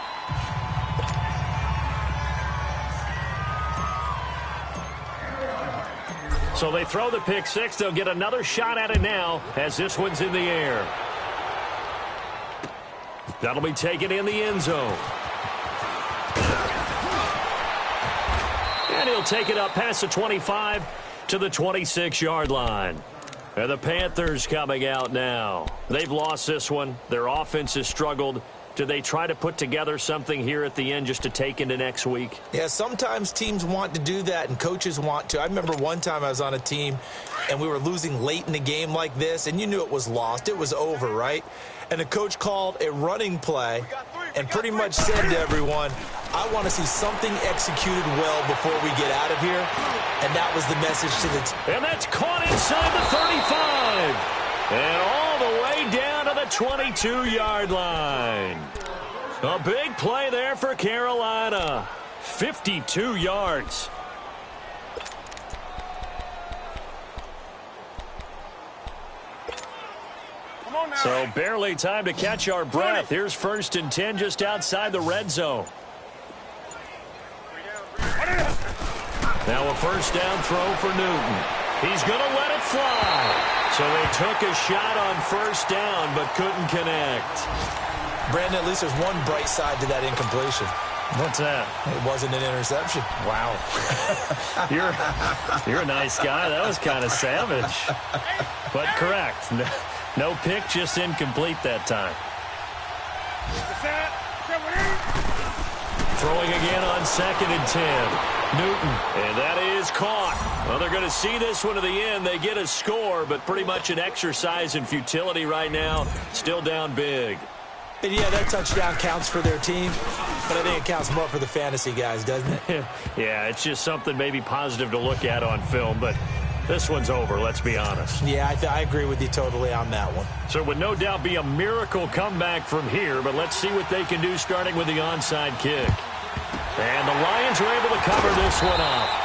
So they throw the pick six. They'll get another shot at it now as this one's in the air. That'll be taken in the end zone. And he'll take it up past the 25 to the 26-yard line. And the Panthers coming out now. They've lost this one. Their offense has struggled. Do they try to put together something here at the end just to take into next week? Yeah, sometimes teams want to do that and coaches want to. I remember one time I was on a team and we were losing late in the game like this, and you knew it was lost. It was over, right? And the coach called a running play and pretty much said to everyone, I want to see something executed well before we get out of here. And that was the message to the team. And that's caught inside the 35. And all the way down to the 22-yard line. A big play there for Carolina. 52 yards. So barely time to catch our breath. Here's 1st and 10 just outside the red zone. Now a first down throw for Newton. He's going to let it fly. So they took a shot on 1st down but couldn't connect. Brandon, at least there's one bright side to that incompletion. What's that? It wasn't an interception. Wow. You're a nice guy. That was kind of savage. But correct. No pick, just incomplete that time. Throwing again on 2nd and 10. Newton, and that is caught. Well, they're going to see this one to the end. They get a score, but pretty much an exercise in futility right now. Still down big. And yeah, that touchdown counts for their team, but I think it counts more for the fantasy guys, doesn't it? Yeah, it's just something maybe positive to look at on film, but this one's over, let's be honest. Yeah, I agree with you totally on that one. So it would no doubt be a miracle comeback from here, but let's see what they can do starting with the onside kick. And the Lions are able to cover this one up.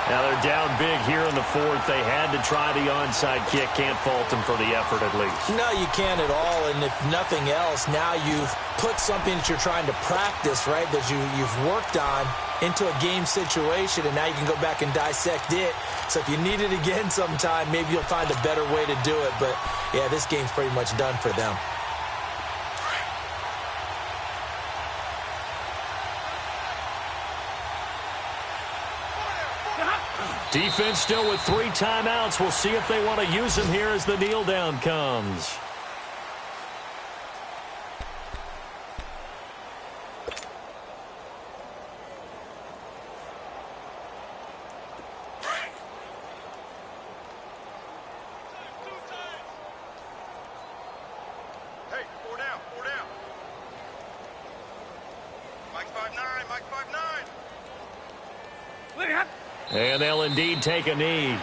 Now they're down big here in the fourth. They had to try the onside kick. Can't fault them for the effort at least. No, you can't at all. And if nothing else, now you've put something that you're trying to practice, right, that you've worked on into a game situation, and now you can go back and dissect it. So if you need it again sometime, maybe you'll find a better way to do it. But, yeah, this game's pretty much done for them. Defense still with 3 timeouts. We'll see if they want to use them here as the kneel down comes. Hey, 4 down, 4 down. Mike 5'9", Mike 5'9". Let it happen. And they'll indeed take a knee.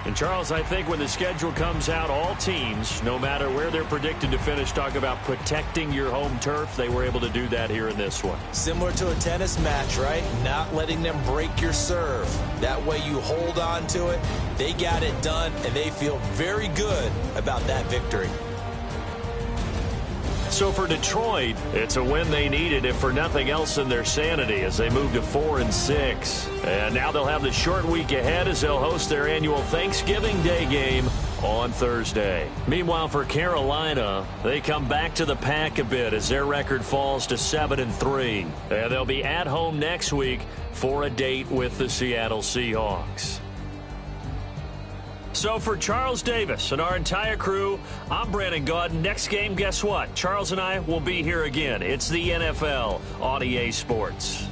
And, Charles, I think when the schedule comes out, all teams, no matter where they're predicted to finish, talk about protecting your home turf. They were able to do that here in this one. Similar to a tennis match, right? Not letting them break your serve. That way you hold on to it. They got it done, and they feel very good about that victory. So for Detroit, it's a win they needed, if for nothing else than their sanity, as they move to 4-6. And now they'll have the short week ahead as they'll host their annual Thanksgiving Day game on Thursday. Meanwhile, for Carolina, they come back to the pack a bit as their record falls to 7-3. And they'll be at home next week for a date with the Seattle Seahawks. So for Charles Davis and our entire crew, I'm Brandon Gaudin. Next game, guess what? Charles and I will be here again. It's the NFL on EA Sports.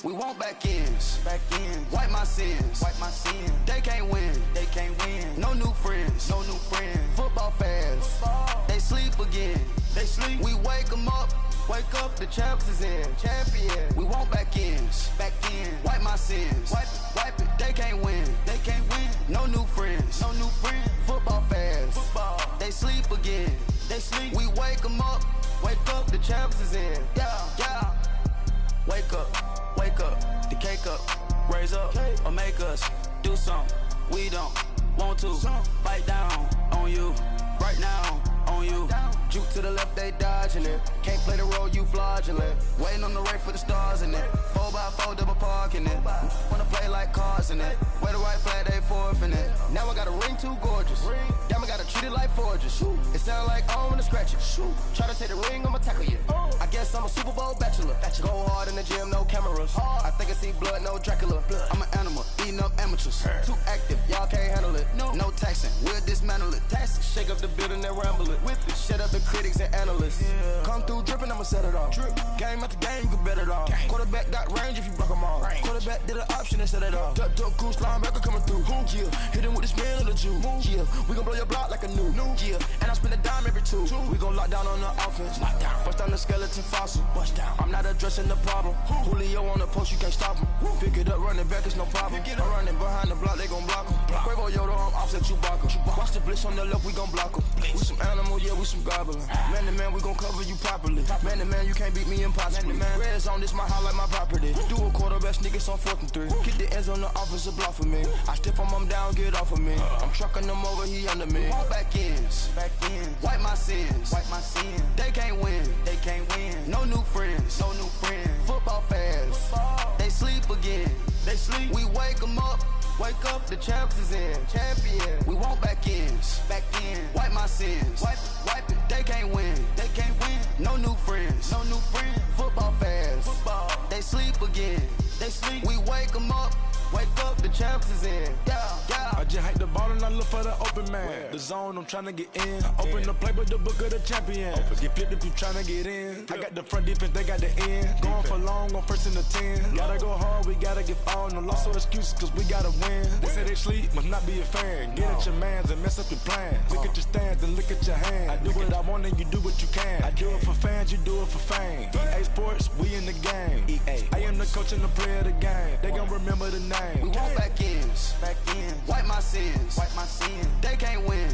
We want back ends. Wipe my sins. They can't win. No new friends. Football fans. They sleep again. We wake them up. Wake up, the champs is in. Champion. We want back ends. Wipe my sins. Wipe it. They can't win. No new friends. Football fans. They sleep again. We wake them up. Wake up, the champs is in. Yeah. Wake up, the cake up, raise up, or make us do something we don't want to. Bite down on you, right now on you. Juke to the left, they dodging it. Can't play the role, you fraudulent. Waiting on the right for the stars in it. 4x4 double parking it. Wanna play like cars in it. Wear the right flag, they forfeiting it. Now I got a ring too gorgeous. Damn, I gotta treat it like forges. It sound like I'm gonna scratch it. Try to take the ring, I'ma tackle you. I guess I'm a Super Bowl bachelor. Go hard in the gym, no cameras. I think I see blood, no Dracula. I'm an animal, eating up amateurs. Too active, y'all can't handle it. No taxing, we'll dismantle it. Shake up the building and ramble it. Whip it, shut up the critics and analysts. Come through dripping, I'ma set it off. Game after game, you can bet it off. Quarterback got range if you block them off. Quarterback did an option and set it off. Duck goose, linebacker coming through. Yeah, hit him with the spin of the Jew. Yeah, we gon' blow your block like a new. Yeah, and I spend a dime every two. We gon' lock down on the offense. Bust down the skeleton fossil. I'm not addressing the problem. Julio on the post, you can't stop him. Pick it up, running back, it's no problem. I'm running behind the block, they gon' block him. Quavo Yoda, I'm offset Chewbacca. Watch the blitz on the left, we gon' block him. We some animal, yeah, we some goblin. Man to man, we gon' cover you properly. Man to man, you can't beat me impossibly. Red zone, this my highlight, my property. Do a quarterback sneakers on 4th and 3. Get the ends on the offensive block for me. I step on him down, get off of me. I'm trucking them over, he under me. Walk back ends. Wipe my sins. They can't win. No new friends. Football fans. They sleep again. We wake them up. Wake up, the champs is in. Champion. We want back ends. Wipe my sins. Wipe it. They can't win. No new friends. Football fans. They sleep again. We wake them up. Wake up, the champs is in. Yeah. I just hike the ball and I look for the open man. The zone, I'm trying to get in. Open the play with the book of the champion. Get flipped if you trying to get in. I got the front defense, they got the end. Going for long on 1st and the 10. Gotta go hard, we gotta get all. No loss or excuses, cause we gotta win. They say they sleep, must not be a fan. Get at your mans and mess up your plans. Look at your stands and look at your hands. I do what I want and you do what you can. I do it for fans, you do it for fame. EA Sports, we in the game. I am the coach and the player of the game. They gon' remember the name. We want back ends. Wipe my sins. They can't win.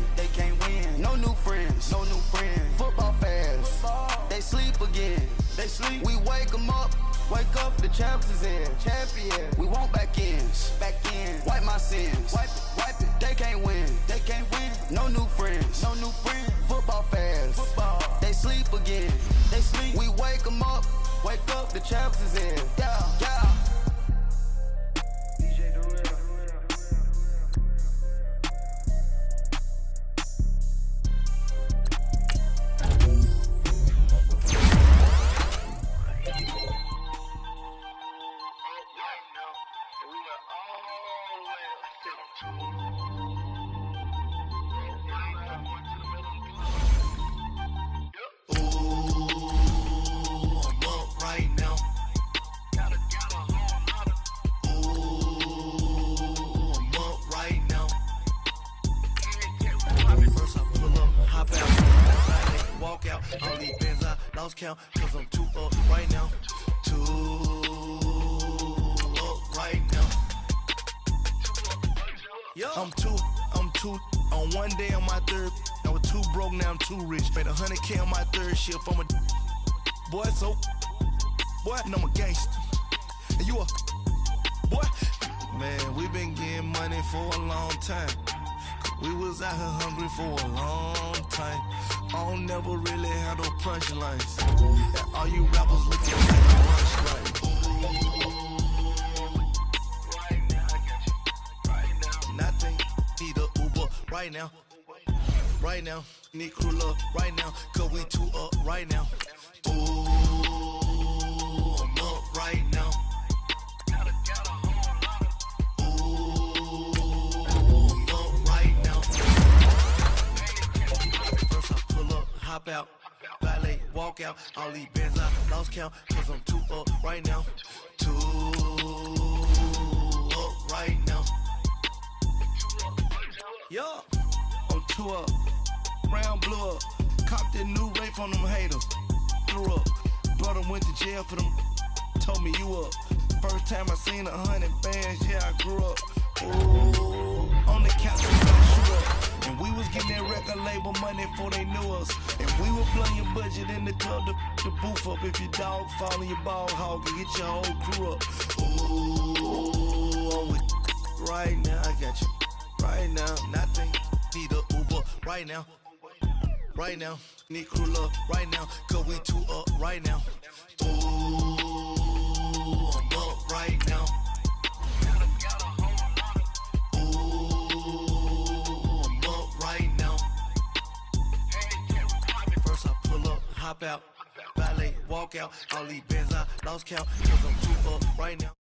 No new friends. Football fans. They sleep again. We wake them up. Wake up, the champs is in. Champion. We want back ends. Wipe my sins. Wipe it. They can't win. No new friends. Football fans. They sleep again. We wake them up. Wake up, the champs is in. Yeah. All these bands I lost count, cause I'm too up right now. I'm two, on one day on my third. I was too broke, now I'm too rich. Made 100K on my third shift. I'm a boy, and I'm a gangster. And you a boy? Man, we been getting money for a long time. We was out here hungry for a long time. I don't never really handle punchlines. And all you rappers looking like a lunch right. Nothing, need a Uber right now. Right now, need crew up right now. Cause we too up right now. Ooh, I'm up right now. Hop out, valet, walk out, all these bands I lost count, cause I'm too up right now. Too up right now. Yeah, I'm too up. Round blew up. Copped that new rape from them haters. Threw up. Brother went to jail for them. Told me you up. First time I seen 100 bands, yeah, I grew up. Ooh, on the couch, we got shoot up. And we was getting that record label money before they knew us. And we were blowing your budget in the club to boof up. If your dog fall in your ball hog and get your whole crew up. Ooh, I'm with right now, I got you. Right now, nothing. Need a Uber right now. Right now, need crew love right now. Cause we too up right now. Ooh, I'm up right now. Ooh, I'm up right now. First I pull up, hop out, valet, walk out. All these bands I lost count. Cause I'm too up right now.